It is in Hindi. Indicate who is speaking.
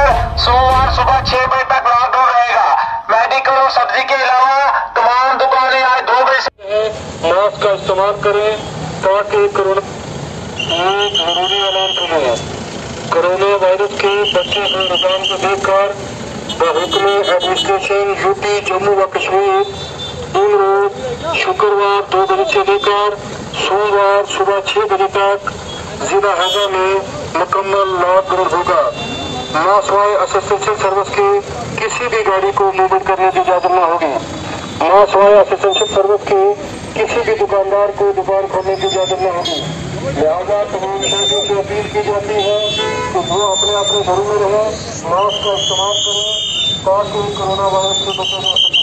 Speaker 1: सोमवार सुबह 6 बजे तक लॉकडाउन रहेगा। मेडिकल और सब्जी के अलावा तमाम दुकानें आज 2 बजे से
Speaker 2: मास्क का इस्तेमाल करें ताकि कोरोना जरूरी ऐलान करें। कोरोना वायरस के बढ़ते हुए रुझान को देखकर बहुकमे एडमिनिस्ट्रेशन यूपी जम्मू व कश्मीर इन रोज शुक्रवार 2 बजे से लेकर सोमवार सुबह 6 बजे तक जिला हैजा में मुकम्मल लॉकडाउन होगा। मासवाई असिस्टेंशियल सर्विस की किसी भी गाड़ी को मूवमेंट करने की इजाजत न होगी। मासवाई असिस्टेंशियल सर्विस की किसी भी दुकानदार को दुकान खोलने की इजाजत न होगी। लिहाजा तमाम शहरों से अपील की जाती है कि वो अपने घरों में रहें, मास्क का इस्तेमाल करें ताकि कोरोना वायरस से बचा जा सके।